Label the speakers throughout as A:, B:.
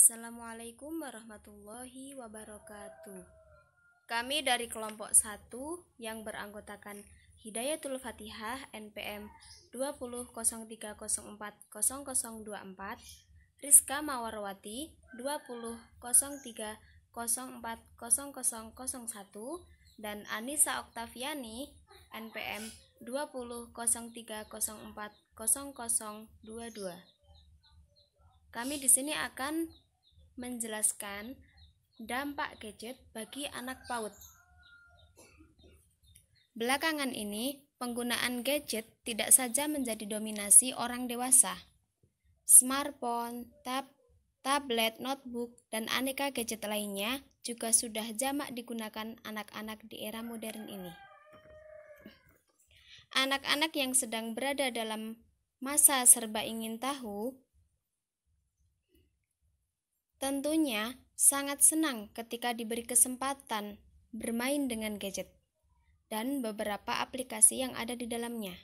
A: Assalamualaikum warahmatullahi wabarakatuh. Kami dari kelompok 1 yang beranggotakan Hidayatul Fatihah NPM 2003040024, Rizka Mawarwati 2003040001, dan Anissa Oktaviani NPM 2003040022. Kami di sini akan menjelaskan dampak gadget bagi anak PAUD. Belakangan ini, penggunaan gadget tidak saja menjadi dominasi orang dewasa. Smartphone, tablet, notebook, dan aneka gadget lainnya juga sudah jamak digunakan anak-anak di era modern ini. Anak-anak yang sedang berada dalam masa serba ingin tahu tentunya sangat senang ketika diberi kesempatan bermain dengan gadget dan beberapa aplikasi yang ada di dalamnya.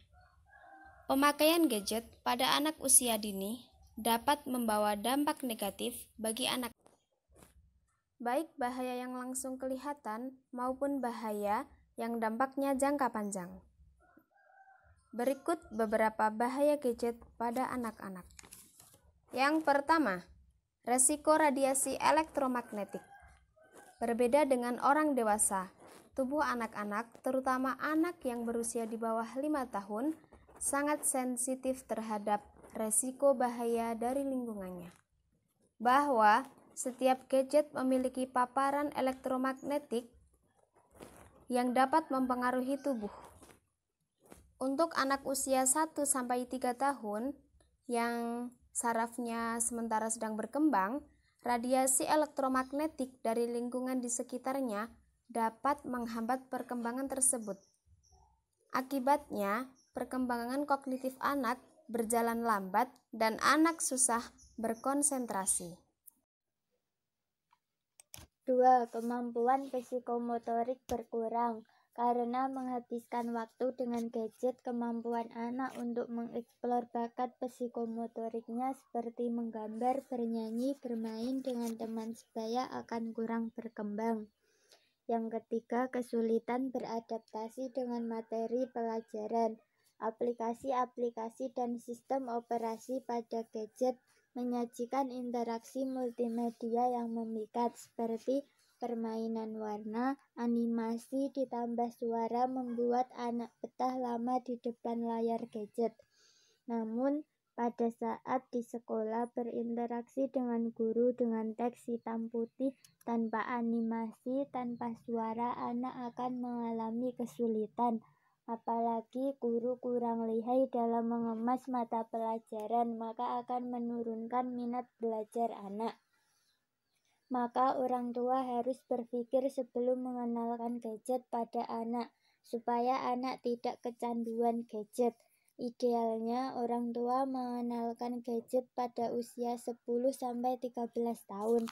A: Pemakaian gadget pada anak usia dini dapat membawa dampak negatif bagi anak, baik bahaya yang langsung kelihatan maupun bahaya yang dampaknya jangka panjang. Berikut beberapa bahaya gadget pada anak-anak. Yang pertama, resiko radiasi elektromagnetik. Berbeda dengan orang dewasa, tubuh anak-anak, terutama anak yang berusia di bawah 5 tahun, sangat sensitif terhadap resiko bahaya dari lingkungannya. Bahwa setiap gadget memiliki paparan elektromagnetik yang dapat mempengaruhi tubuh. Untuk anak usia 1-3 tahun yang sarafnya sementara sedang berkembang, radiasi elektromagnetik dari lingkungan di sekitarnya dapat menghambat perkembangan tersebut. Akibatnya, perkembangan kognitif anak berjalan lambat dan anak susah berkonsentrasi.
B: 2. Kemampuan psikomotorik berkurang. Karena menghabiskan waktu dengan gadget, kemampuan anak untuk mengeksplor bakat psikomotoriknya seperti menggambar, bernyanyi, bermain dengan teman sebaya akan kurang berkembang. Yang ketiga, kesulitan beradaptasi dengan materi pelajaran. Aplikasi-aplikasi dan sistem operasi pada gadget menyajikan interaksi multimedia yang memikat seperti permainan warna, animasi, ditambah suara membuat anak betah lama di depan layar gadget. Namun, pada saat di sekolah berinteraksi dengan guru dengan teks hitam putih, tanpa animasi, tanpa suara, anak akan mengalami kesulitan. Apalagi guru kurang lihai dalam mengemas mata pelajaran, maka akan menurunkan minat belajar anak. Maka orang tua harus berpikir sebelum mengenalkan gadget pada anak, supaya anak tidak kecanduan gadget. Idealnya orang tua mengenalkan gadget pada usia 10-13 tahun.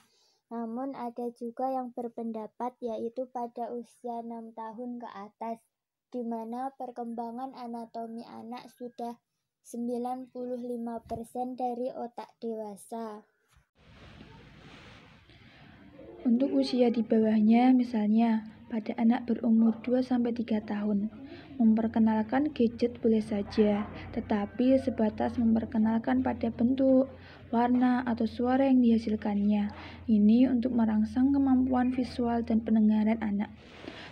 B: Namun ada juga yang berpendapat yaitu pada usia 6 tahun ke atas, di mana perkembangan anatomi anak sudah 95% dari otak dewasa.
C: Untuk usia di bawahnya, misalnya pada anak berumur 2-3 tahun, memperkenalkan gadget boleh saja, tetapi sebatas memperkenalkan pada bentuk, warna, atau suara yang dihasilkannya. Ini untuk merangsang kemampuan visual dan pendengaran anak.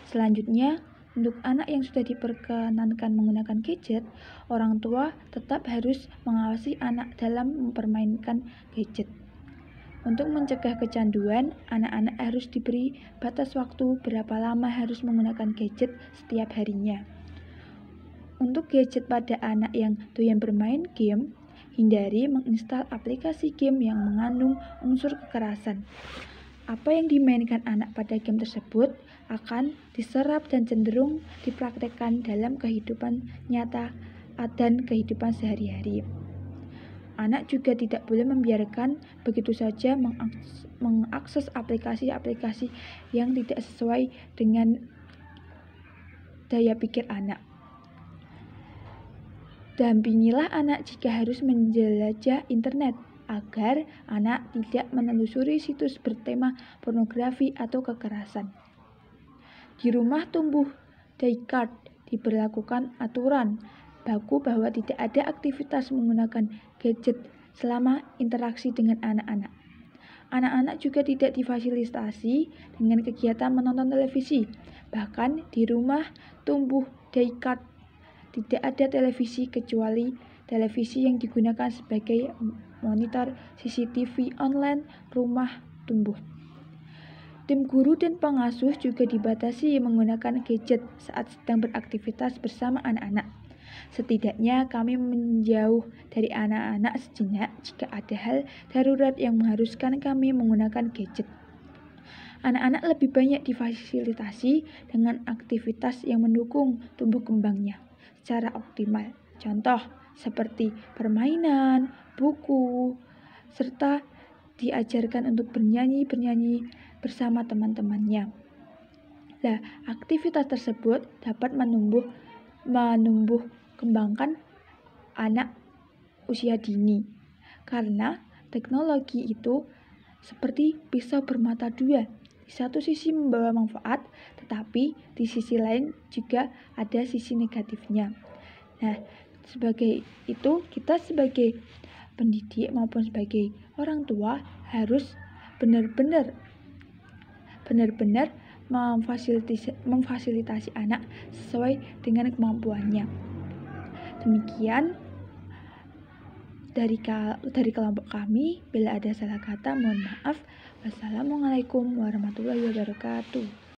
C: Selanjutnya, untuk anak yang sudah diperkenankan menggunakan gadget, orang tua tetap harus mengawasi anak dalam mempermainkan gadget. Untuk mencegah kecanduan, anak-anak harus diberi batas waktu berapa lama harus menggunakan gadget setiap harinya. Untuk gadget pada anak yang doyan bermain game, hindari menginstal aplikasi game yang mengandung unsur kekerasan. Apa yang dimainkan anak pada game tersebut akan diserap dan cenderung dipraktekkan dalam kehidupan nyata dan kehidupan sehari-hari. Anak juga tidak boleh membiarkan begitu saja mengakses aplikasi-aplikasi yang tidak sesuai dengan daya pikir anak. Dampingilah anak jika harus menjelajah internet. agar anak tidak menelusuri situs bertema pornografi atau kekerasan. Di rumah tumbuh Descartes diberlakukan aturan baku bahwa tidak ada aktivitas menggunakan gadget selama interaksi dengan anak-anak. Anak-anak juga tidak difasilitasi dengan kegiatan menonton televisi. Bahkan di rumah tumbuh Descartes tidak ada televisi kecuali televisi yang digunakan sebagai monitor CCTV online rumah tumbuh. Tim guru dan pengasuh juga dibatasi menggunakan gadget saat sedang beraktivitas bersama anak-anak. Setidaknya kami menjauh dari anak-anak sejenak jika ada hal darurat yang mengharuskan kami menggunakan gadget. Anak-anak lebih banyak difasilitasi dengan aktivitas yang mendukung tumbuh kembangnya secara optimal. Contoh seperti permainan, buku, serta diajarkan untuk bernyanyi bersama teman-temannya. Nah, aktivitas tersebut dapat menumbuh kembangkan anak usia dini. Karena teknologi itu seperti pisau bermata dua. Di satu sisi membawa manfaat, tetapi di sisi lain juga ada sisi negatifnya. Nah, sebagai itu kita sebagai pendidik maupun sebagai orang tua harus benar-benar memfasilitasi anak sesuai dengan kemampuannya. Demikian dari kelompok kami. Bila ada salah kata, mohon maaf. Wassalamualaikum warahmatullahi wabarakatuh.